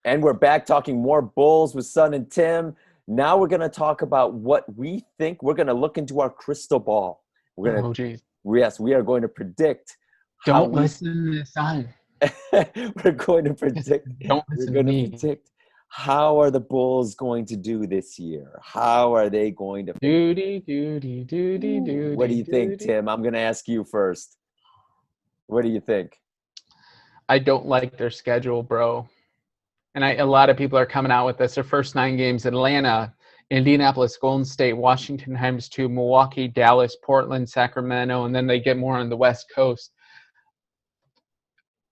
And we're back talking more Bulls with Son and Tim. Now we're going to talk about what we think. We're going to look into our crystal ball. We're going Oh, geez. yes, we are going to predict how Don't we listen to the sun. we're going to predict Don't we're listen to going to me. predict how are the Bulls going to do this year? How are they going to finish? Doody, doody, doody, What do doody, you think, doody. Tim? I'm going to ask you first. What do you think? I don't like their schedule, bro. And a lot of people are coming out with this. Their first 9 games: Atlanta, Indianapolis, Golden State, Washington times 2, Milwaukee, Dallas, Portland, Sacramento, and then they get more on the West Coast.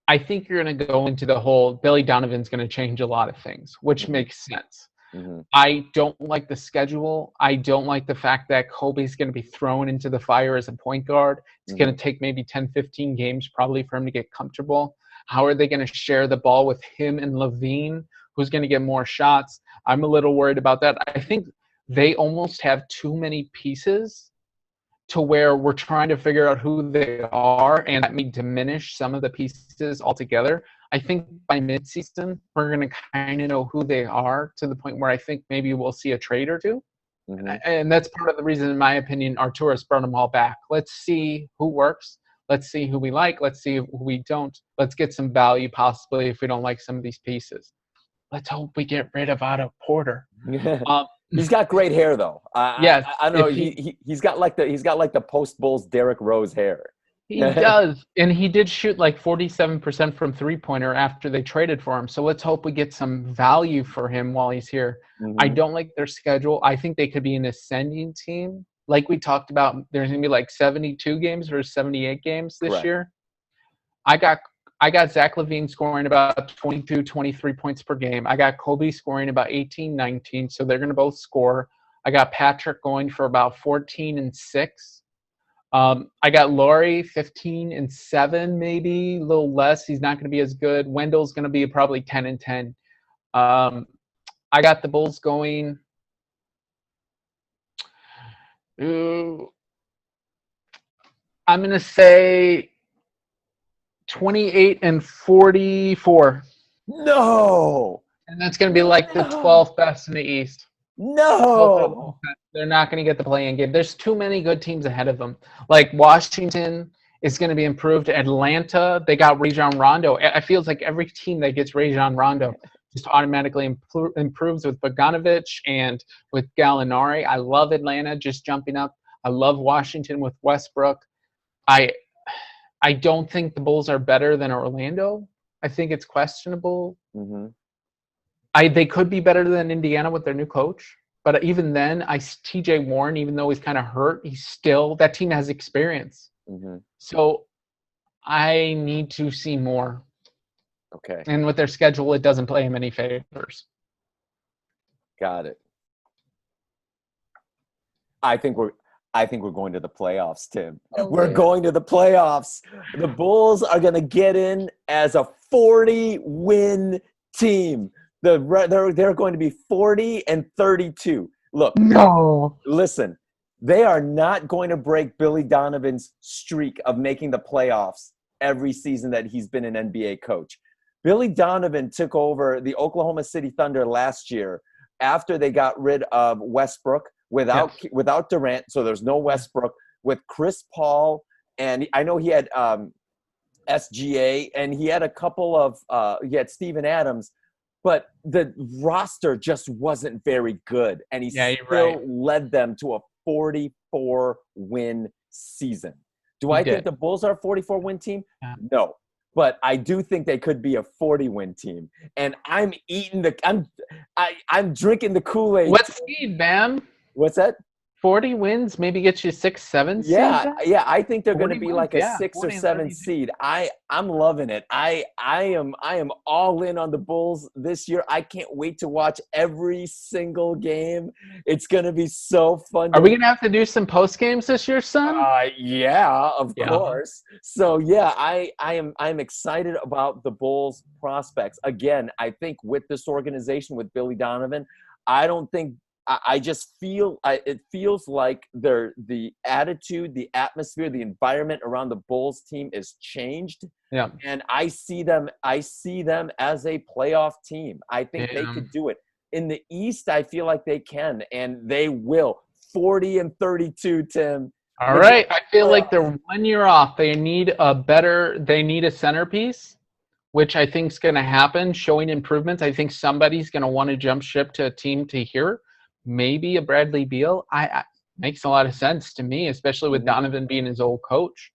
I think you're going to go into the whole Billy Donovan's going to change a lot of things, which makes sense. Mm-hmm. I don't like the schedule. I don't like the fact that Kobe's going to be thrown into the fire as a point guard. It's going to take maybe 10, 15 games probably for him to get comfortable. How are they going to share the ball with him and Levine? Who's going to get more shots? I'm a little worried about that. I think they almost have too many pieces to where we're trying to figure out who they are, and that may diminish some of the pieces altogether. I think by midseason, we're going to kind of know who they are to the point where I think maybe we'll see a trade or two. Mm-hmm. And that's part of the reason, in my opinion, Arturas brought them all back. Let's see who works. Let's see who we like. Let's see who we don't. Let's get some value possibly if we don't like some of these pieces. Let's hope we get rid of Otto Porter. He's got great hair though. Yes, I know he's got like the post Bulls Derrick Rose hair. He does. And he did shoot like 47% from three-pointer after they traded for him. So let's hope we get some value for him while he's here. Mm-hmm. I don't like their schedule. I think they could be an ascending team. Like we talked about, there's going to be like 72 games versus 78 games this Correct. year. I got Zach LaVine scoring about 22, 23 points per game. I got Kobe scoring about 18, 19. So they're going to both score. I got Patrick going for about 14 and 6. I got Laurie 15 and 7, maybe a little less. He's not going to be as good. Wendell's going to be probably 10 and 10. I got the Bulls going. I'm going to say 28 and 44. No. And that's going to be like the 12th best in the East. No. They're not going to get the play-in game. There's too many good teams ahead of them. Like Washington is going to be improved. Atlanta, they got Rajon Rondo. I feel like every team that gets Rajon Rondo just automatically improves with Bogdanovic and with Gallinari. I love Atlanta just jumping up. I love Washington with Westbrook. I don't think the Bulls are better than Orlando. I think it's questionable. Mm-hmm. They could be better than Indiana with their new coach. But even then, T.J. Warren, even though he's kind of hurt, that team has experience. Mm-hmm. So I need to see more. Okay. And with their schedule, it doesn't play him any favors. Got it. I think we're going to the playoffs, Tim. We're going to the playoffs. The Bulls are going to get in as a 40-win team. They're going to be 40 and 32. Look, no. Listen, they are not going to break Billy Donovan's streak of making the playoffs every season that he's been an NBA coach. Billy Donovan took over the Oklahoma City Thunder last year after they got rid of Westbrook without Durant, so there's no Westbrook, with Chris Paul, and I know he had SGA, and he had a couple of he had Steven Adams. But the roster just wasn't very good, and he still led them to a 44-win season. Do I think the Bulls are a 44-win team? Yeah. No. But I do think they could be a 40-win team. And I'm drinking the Kool-Aid. What seed, Bam? What's that? 40 wins, maybe get you 6, 7 seed. Yeah. I think they're going to be like a 6 or 7 32. seed. I'm loving it. I am all in on the Bulls this year. I can't wait to watch every single game. It's going to be so fun. Are we going to have to do some post games this year, son? Yeah, of course. So yeah, I'm excited about the Bulls prospects. Again, I think with this organization with Billy Donovan, I don't think I just feel it feels like the attitude, the atmosphere, the environment around the Bulls team is changed. Yeah. And I see them as a playoff team. I think they could do it. In the East, I feel like they can, and they will. 40-32, Tim. All right. I feel like they're 1 year off. They need a centerpiece, which I think is going to happen, showing improvements. I think somebody's going to want to jump ship to a team to here. Maybe a Bradley Beal. Makes a lot of sense to me, especially with Donovan being his old coach.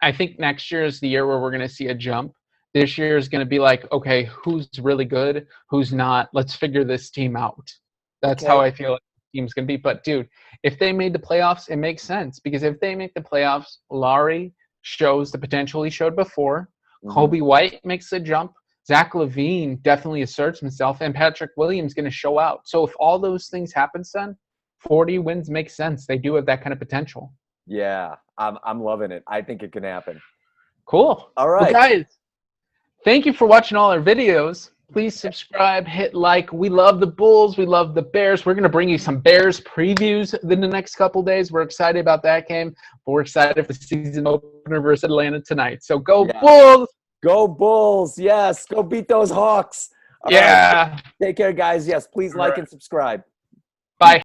I think next year is the year where we're going to see a jump. This year is going to be like, okay, who's really good, who's not? Let's figure this team out. That's how I feel like the team's going to be. But, dude, if they made the playoffs, it makes sense. Because if they make the playoffs, Lowry shows the potential he showed before. Kobe White makes the jump. Zach LaVine definitely asserts himself. And Patrick Williams going to show out. So if all those things happen, son, 40 wins make sense. They do have that kind of potential. Yeah, I'm loving it. I think it can happen. Cool. All right. Well, guys, thank you for watching all our videos. Please subscribe, hit like. We love the Bulls. We love the Bears. We're going to bring you some Bears previews in the next couple days. We're excited about that game. But we're excited for the season opener versus Atlanta tonight. So go Bulls! Go Bulls. Yes. Go beat those Hawks. All right. Take care, guys. Yes. Please like and subscribe.